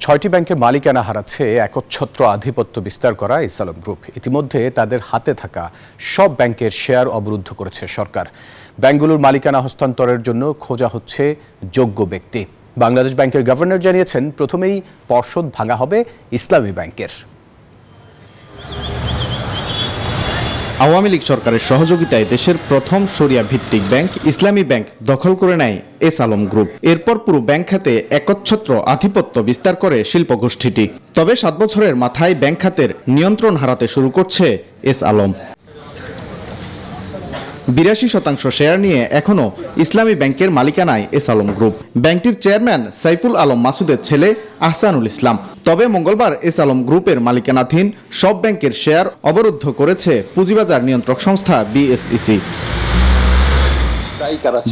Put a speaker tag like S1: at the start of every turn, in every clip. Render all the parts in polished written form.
S1: ছয়টি ব্যাংকের মালিকানা হারাচ্ছে একচ্ছত্র আধিপত্য বিস্তার করা এস আলম গ্রুপ। ইতিমধ্যে তাদের হাতে থাকা সব ব্যাংকের শেয়ার অবরুদ্ধ করেছে সরকার। ব্যাংকগুলোর মালিকানা হস্তান্তরের জন্য খোঁজা হচ্ছে যোগ্য ব্যক্তি। বাংলাদেশ ব্যাংকের গভর্নর জানিয়েছেন, প্রথমেই পর্ষদ ভাঙা হবে ইসলামী ব্যাংকের।
S2: আওয়ামী লীগ সরকারের সহযোগিতায় দেশের প্রথম শরিয়া ভিত্তিক ব্যাংক ইসলামী ব্যাংক দখল করে নেয় এস আলম গ্রুপ। এরপর পুরো ব্যাংক খাতে একচ্ছত্র আধিপত্য বিস্তার করে শিল্প গোষ্ঠীটি। তবে 7 বছরের মাথায় ব্যাংক খাতের নিয়ন্ত্রণ হারাতে শুরু করছে এস আলম। 82% শেয়ার নিয়ে এখনো ইসলামী ব্যাংকের মালিকানায় এস আলম গ্রুপ। ব্যাংকটির চেয়ারম্যান সাইফুল আলম মাসুদের ছেলে আহসানুল ইসলাম। তবে মঙ্গলবার এস আলম গ্রুপের মালিকানাধীন সব ব্যাংকের শেয়ার অবরুদ্ধ করেছে পুঁজিবাজার নিয়ন্ত্রক সংস্থা বিএসইসি।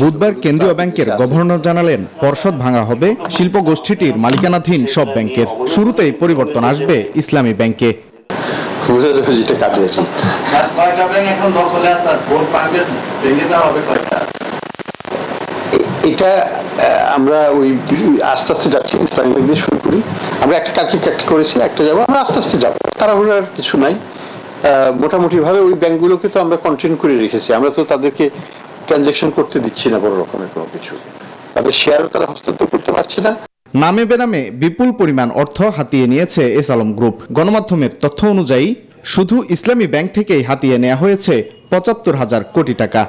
S2: বুধবার কেন্দ্রীয় ব্যাংকের গভর্নর জানালেন, পর্ষদ ভাঙা হবে শিল্প গোষ্ঠীটির মালিকানাধীন সব ব্যাংকের। শুরুতেই পরিবর্তন আসবে ইসলামী ব্যাংকে।
S3: এটা আমরা ওই আস্তে আস্তে যাচ্ছি, ইসলামী ব্যাংক দিয়ে শুরু করি। আমরা একটা কালকে করেছি, একটা যাবো, আমরা আস্তে আস্তে যাবো, তাড়াহুড়ার কিছু নাই। মোটামুটি ভাবে ওই ব্যাংকগুলোকে তো আমরা কন্টিনিউ করে রেখেছি। আমরা তো তাদেরকে ট্রানজাকশন করতে দিচ্ছি না বড় রকমের কোনো কিছু। তাদের শেয়ারও তারা হস্তান্তর করতে পারছে না।
S2: নামে বেনামে বিপুল পরিমাণ অর্থ হাতিয়ে নিয়েছে এস আলম গ্রুপ। গণমাধ্যমের তথ্য অনুযায়ী শুধু ইসলামী ব্যাংক থেকেই হাতিয়ে নেওয়া হয়েছে ৭৫,০০০ কোটি টাকা।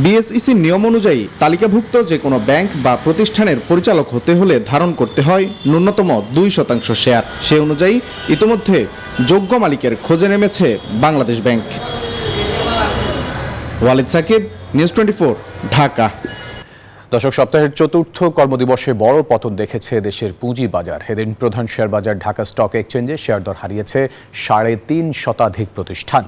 S2: বিএসইসির নিয়ম অনুযায়ী তালিকাভুক্ত যে কোনো ব্যাংক বা প্রতিষ্ঠানের পরিচালক হতে হলে ধারণ করতে হয় ন্যূনতম 2% শেয়ার। সে অনুযায়ী ইতোমধ্যে যোগ্য মালিকের খোঁজে নেমেছে বাংলাদেশ ব্যাংক। ওয়ালিদ সাকিব, নিউজ 24, ঢাকা।
S1: দর্শক, সপ্তাহের চতুর্থ কর্মদিবসে বড় পতন দেখেছে দেশের পুঁজি বাজার। এদিন প্রধান শেয়ার বাজার ঢাকা স্টক এক্সচেঞ্জে শেয়ার দর হারিয়েছে 3.5 শতাধিক প্রতিষ্ঠান।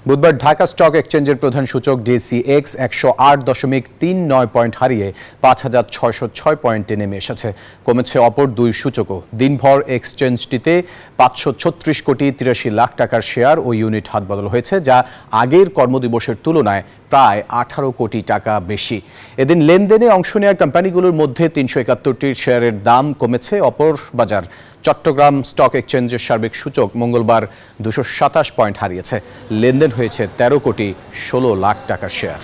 S1: বুধবার ঢাকা স্টক এক্সচেঞ্জের প্রধান সূচক DCX 108.39 পয়েন্ট হারিয়ে 5,606 পয়েন্টে নেমে এসেছে। কমেছে অপর দুই সূচকও। দিনভর এক্সচেঞ্জটিতে 536 কোটি 83 লাখ টাকার শেয়ার ও ইউনিট হাতবদল হয়েছে, যা আগের কর্মদিবসের তুলনায় প্রায় 18 কোটি টাকা বেশি। এদিন লেনদেনে অংশ নেওয়া কোম্পানিগুলোর মধ্যে 371টির শেয়ারের দাম কমেছে। অপর বাজার চট্টগ্রাম স্টক এক্সচেঞ্জের সার্বিক সূচক মঙ্গলবার 227 পয়েন্ট হারিয়েছে। লেনদেন হয়েছে 13 কোটি 16 লাখ টাকার শেয়ার।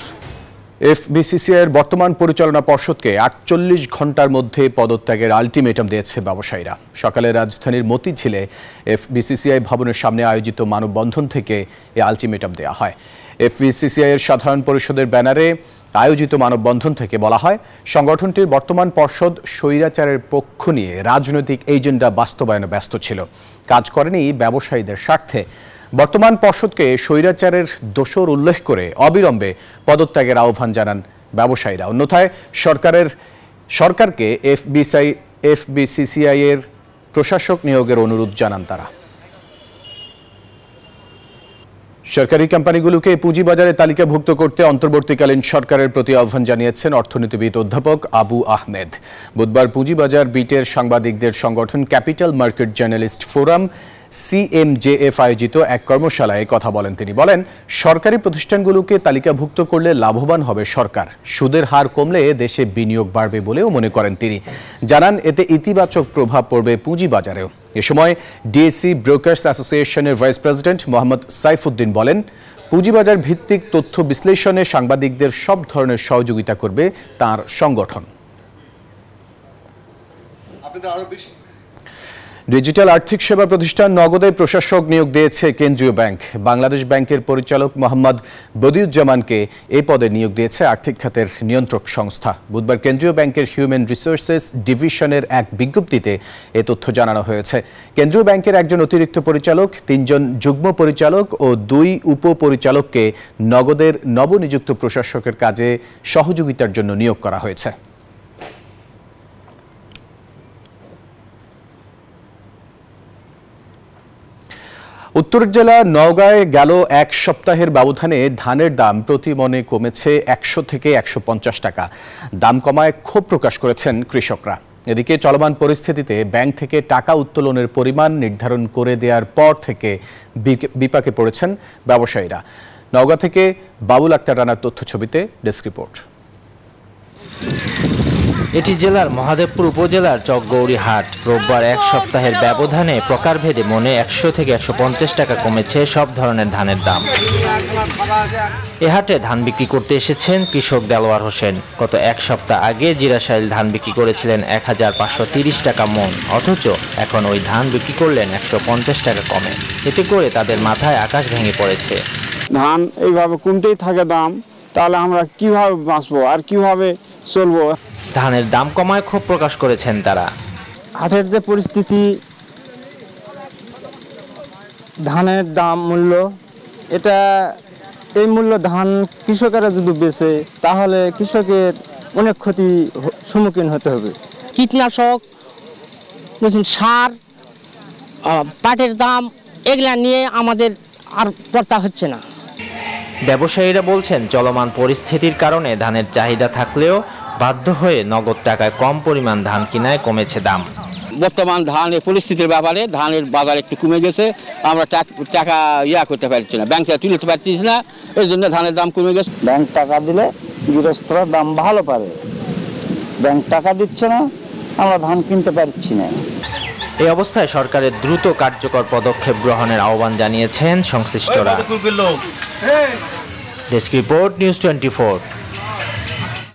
S1: এফবিসিসিআইয়ের বর্তমান পরিচালনা পর্ষদকে 48 ঘন্টার মধ্যে পদত্যাগের আলটিমেটাম দিয়েছে ব্যবসায়ীরা। সকালে রাজধানীর মতিঝিলে এফবিসিসিআই ভবনের সামনে আয়োজিত মানববন্ধন থেকে এই আলটিমেটাম দেওয়া হয়। এফবিসিসিআইয়ের সাধারণ পরিষদের ব্যানারে আয়োজিত মানববন্ধন থেকে বলা হয়, সংগঠনটির বর্তমান পর্ষদ স্বৈরাচারের পক্ষ নিয়ে রাজনৈতিক এজেন্ডা বাস্তবায়নে ব্যস্ত ছিল, কাজ করেনি ব্যবসায়ীদের স্বার্থে। বর্তমান পর্ষদকে স্বৈরাচারের দোষর উল্লেখ করে অবিলম্বে পদত্যাগের আহ্বান জানান ব্যবসায়ীরা। অন্যথায় সরকারকে এফবিসিসিআই এর প্রশাসক নিয়োগের অনুরোধ জানান তারা। সরকারি কোম্পানিগুলোকে পুঁজিবাজারে তালিকাভুক্ত করতে অন্তর্বর্তীকালীন সরকারের প্রতি আহ্বান জানিয়েছেন অর্থনীতিবিদ অধ্যাপক আবু আহমেদ। বুধবার পুঁজিবাজার বিটের সাংবাদিকদের সংগঠন capital market journalist forum CMJF আয়োজিত এক কর্মশালায় কথা বলেন তিনি। বলেন, সরকারি প্রতিষ্ঠানগুলোকে তালিকাভুক্ত করলে লাভবান হবে সরকার, সুদের হার কমলে দেশে বিনিয়োগ বাড়বে বলেও মনে করেন তিনি। জানান, এতে ইতিবাচক প্রভাব পড়বে পুঁজিবাজারেও। এ সময় ডিএসসি ব্রোকার্স অ্যাসোসিয়েশনের ভাইস প্রেসিডেন্ট মোহাম্মদ সাইফুদ্দিন বলেন, পুঁজিবাজার ভিত্তিক তথ্য বিশ্লেষণে সাংবাদিকদের সব ধরনের সহযোগিতা করবে তার সংগঠন। ডিজিটাল আর্থিক সেবা প্রতিষ্ঠান নগদে প্রশাসক নিয়োগ দিয়েছে কেন্দ্রীয় ব্যাংক। বাংলাদেশ ব্যাংকের পরিচালক মোহাম্মদ বদিউজ্জামানকে এই পদে নিয়োগ দিয়েছে আর্থিক খাতের নিয়ন্ত্রক সংস্থা। বুধবার কেন্দ্রীয় ব্যাংকের হিউম্যান রিসোর্সেস ডিভিশনের এক বিজ্ঞপ্তিতে এ তথ্য জানানো হয়েছে। কেন্দ্রীয় ব্যাংকের একজন অতিরিক্ত পরিচালক, 3 জন যুগ্ম পরিচালক ও 2 উপপরিচালককে নগদের নবনিযুক্ত প্রশাসকের কাজে সহযোগিতার জন্য নিয়োগ করা হয়েছে। উত্তর জেলা নওগাঁয় গেল এক সপ্তাহের ব্যবধানে ধানের দাম প্রতি মনে কমেছে 100 থেকে 150 টাকা। দাম কমায় ক্ষোভ প্রকাশ করেছেন কৃষকরা। এদিকে চলমান পরিস্থিতিতে ব্যাংক থেকে টাকা উত্তোলনের পরিমাণ নির্ধারণ করে দেওয়ার পর থেকে বিপাকে পড়েছেন ব্যবসায়ীরা। নওগাঁ থেকে বাবুল আক্তার রানার তথ্য ছবিতে ডেস্ক রিপোর্ট।
S4: এটি জেলার মহাদেবপুর উপজেলার চকগৌরী হাট। রোববার এক সপ্তাহের ব্যবধানে প্রকারভেদে মনে 100 থেকে 150 টাকা কমেছে সব ধরনের ধানের দাম। এ হাটে ধান বিক্রি করতে এসেছেন কৃষক দেলোয়ার হোসেন। গত এক সপ্তাহ আগে জিরাশাইল ধান বিক্রি করেছিলেন 1530 টাকা মন, অথচ এখন ওই ধান বিক্রি করলেন 150 টাকা কমে। এতে করে তাদের মাথায় আকাশ ভেঙে পড়েছে।
S5: ধান এইভাবে কমতেই থাকে দাম, তাহলে আমরা কিভাবে বাঁচবো আর কিভাবে চলবো?
S4: ধানের দাম কমায় ক্ষোভ প্রকাশ করেছেন তারা।
S5: হাটের যে পরিস্থিতি, ধানের দাম মূল্য, এটা এই মূল্য ধান কৃষকেরা যদি বেচে তাহলে কৃষকের অনেক ক্ষতি সম্মুখীন হতে হবে।
S6: কীটনাশক, সার, পাটের দাম, এগুলা নিয়ে আমাদের আর পড়তা হচ্ছে না।
S4: ব্যবসায়ীরা বলছেন চলমান পরিস্থিতির কারণে ধানের চাহিদা থাকলেও বাধ্য হয়ে নগদ টাকায় কম পরিমাণ ধান কিনায় কমেছে দাম।
S7: বর্তমান ধানের পরিস্থিতির ব্যাপারে ধানের বাজার একটু কমে গেছে, আমরা টাকা করতে পারছি না, ব্যাংক থেকে তুলতে পারছি না, এই জন্য ধানের দাম কমে গেছে।
S5: ব্যাংক টাকা দিলে গৃহস্থরা দাম ভালো পারে, ব্যাংক টাকা দিচ্ছে না, আমরা ধান কিনতে পারছি না।
S4: এই অবস্থায় সরকারের দ্রুত কার্যকর পদক্ষেপ গ্রহণের আহ্বান জানিয়েছেন সংশ্লিষ্টরা। Desk report, news 24।